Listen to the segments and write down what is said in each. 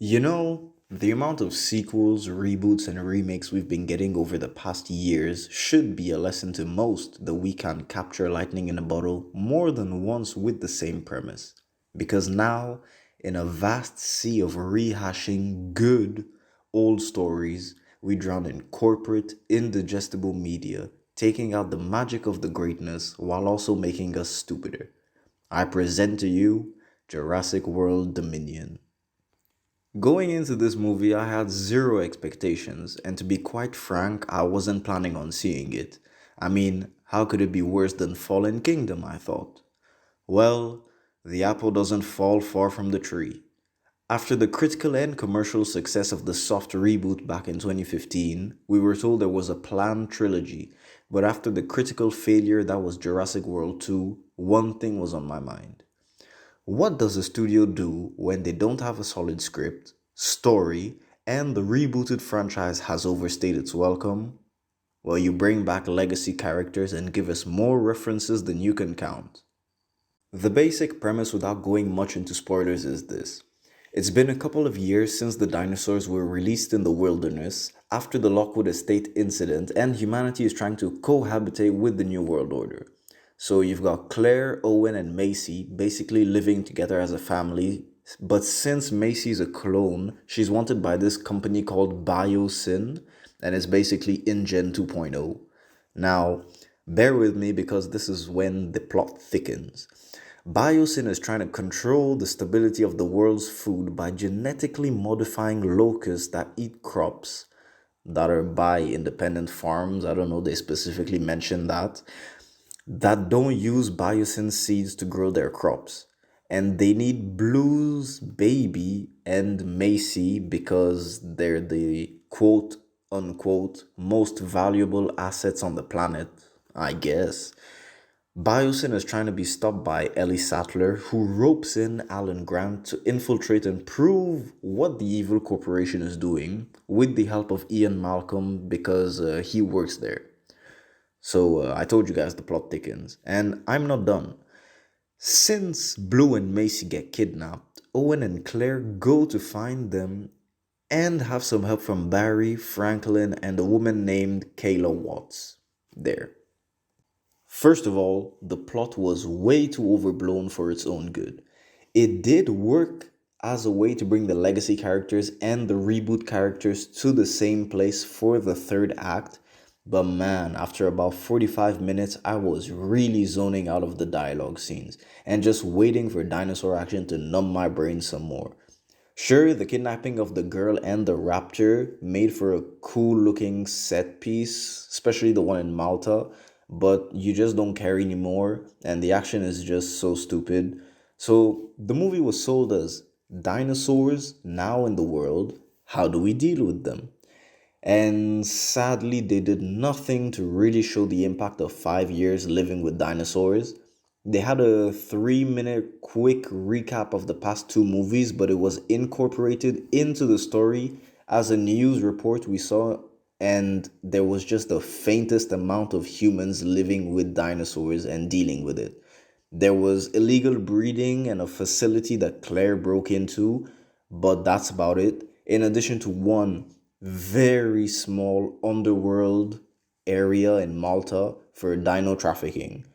The amount of sequels, reboots, and remakes we've been getting over the past years should be a lesson to most that we can capture lightning in a bottle more than once with the same premise. Because now, in a vast sea of rehashing good old stories, we drown in corporate, indigestible media, taking out the magic of the greatness while also making us stupider. I present to you Jurassic World Dominion. Going into this movie, I had zero expectations, and to be quite frank, I wasn't planning on seeing it. I mean, how could it be worse than Fallen Kingdom, I thought? Well, the apple doesn't fall far from the tree. After the critical and commercial success of the soft reboot back in 2015, we were told there was a planned trilogy, but after the critical failure that was Jurassic World 2, one thing was on my mind. What does a studio do when they don't have a solid script, story, and the rebooted franchise has overstayed its welcome? Well, you bring back legacy characters and give us more references than you can count. The basic premise, without going much into spoilers, is this. It's been a couple of years since the dinosaurs were released in the wilderness after the Lockwood Estate incident, and humanity is trying to cohabitate with the New World Order. So you've got Claire, Owen, and Macy basically living together as a family. But since Macy is a clone, she's wanted by this company called BioSyn, and it's basically InGen 2.0. Now, bear with me because this is when the plot thickens. Biosyn is trying to control the stability of the world's food by genetically modifying locusts that eat crops that are by independent farms. I don't know, they specifically mentioned that don't use biosyn seeds to grow their crops. And they need Blue's baby and Macy because they're the quote unquote most valuable assets on the planet, I guess. Biosyn is trying to be stopped by Ellie Sattler, who ropes in Alan Grant to infiltrate and prove what the evil corporation is doing with the help of Ian Malcolm because he works there. So I told you guys the plot thickens, and I'm not done. Since Blue and Macy get kidnapped, Owen and Claire go to find them and have some help from Barry, Franklin, and a woman named Kayla Watts. There. First of all, the plot was way too overblown for its own good. It did work as a way to bring the legacy characters and the reboot characters to the same place for the third act, but man, after about 45 minutes, I was really zoning out of the dialogue scenes and just waiting for dinosaur action to numb my brain some more. Sure, the kidnapping of the girl and the raptor made for a cool looking set piece, especially the one in Malta, but you just don't care anymore, and the action is just so stupid. So the movie was sold as dinosaurs now in the world, how do we deal with them? And sadly, they did nothing to really show the impact of 5 years living with dinosaurs. They had a 3 minute quick recap of the past two movies, but it was incorporated into the story as a news report we saw, and there was just the faintest amount of humans living with dinosaurs and dealing with it. There was illegal breeding and a facility that Claire broke into, but that's about it. In addition to one very small underworld area in Malta for dino trafficking.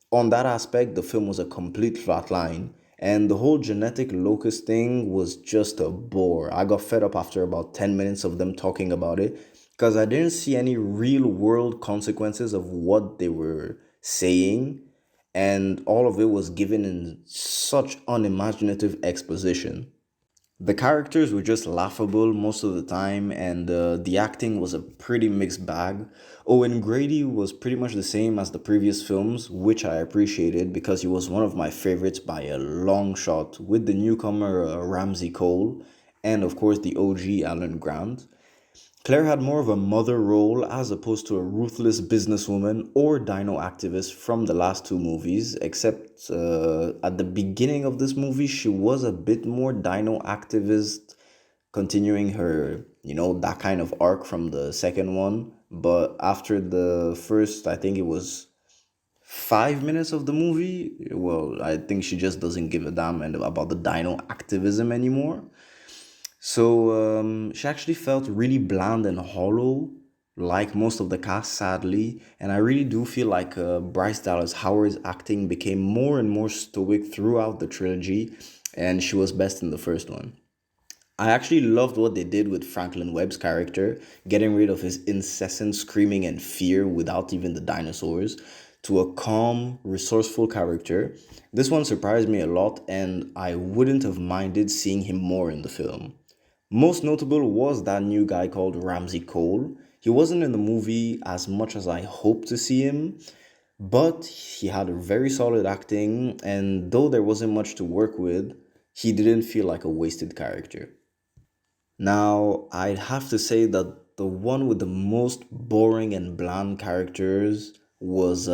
On that aspect, the film was a complete flatline, and the whole genetic locus thing was just a bore. I got fed up after about 10 minutes of them talking about it because I didn't see any real world consequences of what they were saying, and all of it was given in such unimaginative exposition. The characters were just laughable most of the time, and the acting was a pretty mixed bag. Owen Grady was pretty much the same as the previous films, which I appreciated because he was one of my favorites by a long shot, with the newcomer Ramsey Cole, and of course the OG Alan Grant. Claire had more of a mother role as opposed to a ruthless businesswoman or dino activist from the last two movies, except at the beginning of this movie, she was a bit more dino activist, continuing her, that kind of arc from the second one. But after the first, I think it was 5 minutes of the movie, well, I think she just doesn't give a damn about the dino activism anymore. So she actually felt really bland and hollow, like most of the cast, sadly. And I really do feel like Bryce Dallas Howard's acting became more and more stoic throughout the trilogy, and she was best in the first one. I actually loved what they did with Franklin Webb's character, getting rid of his incessant screaming and fear without even the dinosaurs, to a calm, resourceful character. This one surprised me a lot, and I wouldn't have minded seeing him more in the film. Most notable was that new guy called Ramsey Cole. He wasn't in the movie as much as I hoped to see him, but he had a very solid acting, and though there wasn't much to work with, he didn't feel like a wasted character. Now, I'd have to say that the one with the most boring and bland characters was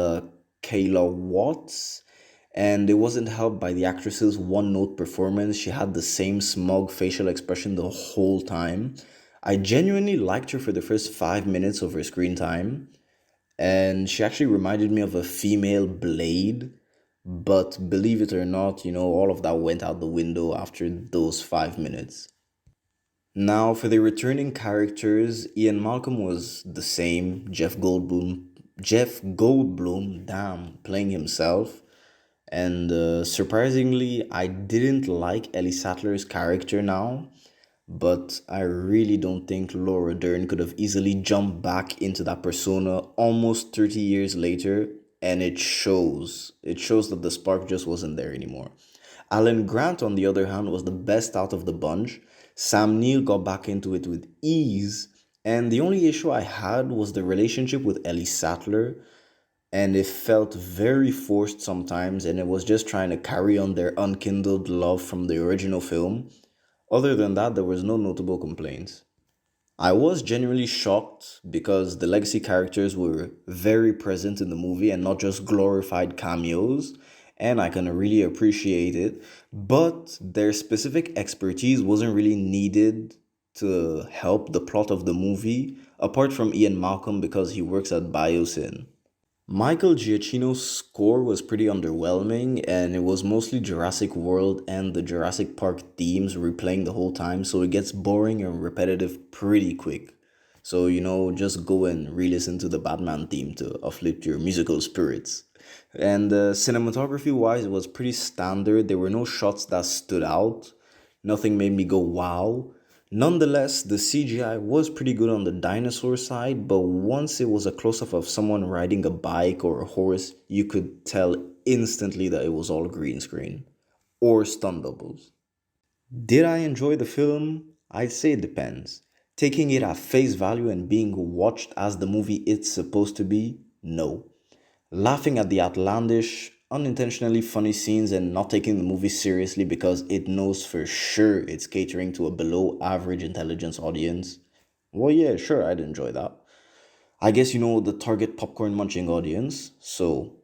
Kayla Watts, and it wasn't helped by the actress's one note performance. She had the same smug facial expression the whole time. I genuinely liked her for the first 5 minutes of her screen time, and she actually reminded me of a female Blade. But believe it or not, all of that went out the window after those 5 minutes. Now, for the returning characters, Ian Malcolm was the same. Jeff Goldblum, damn, playing himself. And surprisingly, I didn't like Ellie Sattler's character now, but I really don't think Laura Dern could have easily jumped back into that persona almost 30 years later, and it shows. It shows that the spark just wasn't there anymore. Alan Grant, on the other hand, was the best out of the bunch. Sam Neill got back into it with ease, and the only issue I had was the relationship with Ellie Sattler, and it felt very forced sometimes, and it was just trying to carry on their unkindled love from the original film. Other than that, there was no notable complaints. I was genuinely shocked because the legacy characters were very present in the movie and not just glorified cameos, and I can really appreciate it. But their specific expertise wasn't really needed to help the plot of the movie, apart from Ian Malcolm because he works at Biosyn. Michael Giacchino's score was pretty underwhelming, and it was mostly Jurassic World and the Jurassic Park themes replaying the whole time, so it gets boring and repetitive pretty quick. So, just go and re listen to the Batman theme to uplift your musical spirits. And cinematography wise, it was pretty standard. There were no shots that stood out. Nothing made me go wow. Nonetheless, the CGI was pretty good on the dinosaur side, but once it was a close up of someone riding a bike or a horse, you could tell instantly that it was all green screen or stunt doubles. Did I enjoy the film? I'd say it depends. Taking it at face value and being watched as the movie it's supposed to be? No. Laughing at the outlandish, unintentionally funny scenes and not taking the movie seriously because it knows for sure it's catering to a below average intelligence audience. Well, yeah, sure, I'd enjoy that. I guess the target popcorn munching audience. So,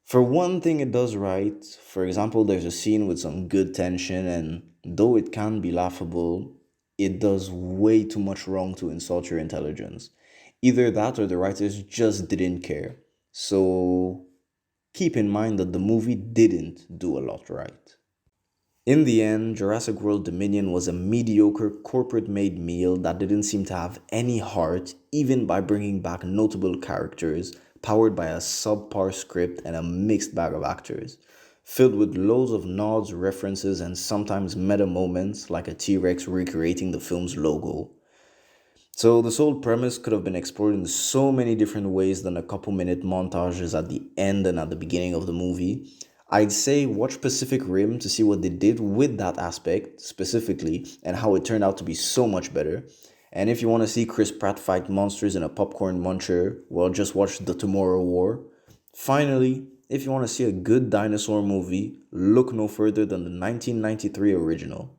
for one thing, it does right. For example, there's a scene with some good tension, and though it can be laughable, it does way too much wrong to insult your intelligence. Either that or the writers just didn't care. So, keep in mind that the movie didn't do a lot right. In the end, Jurassic World Dominion was a mediocre corporate made meal that didn't seem to have any heart, even by bringing back notable characters, powered by a subpar script and a mixed bag of actors. Filled with loads of nods, references, and sometimes meta moments like a T Rex recreating the film's logo. So this whole premise could have been explored in so many different ways than a couple minute montages at the end and at the beginning of the movie. I'd say watch Pacific Rim to see what they did with that aspect specifically and how it turned out to be so much better. And if you want to see Chris Pratt fight monsters in a popcorn muncher, well, just watch The Tomorrow War. Finally, if you want to see a good dinosaur movie, look no further than the 1993 original.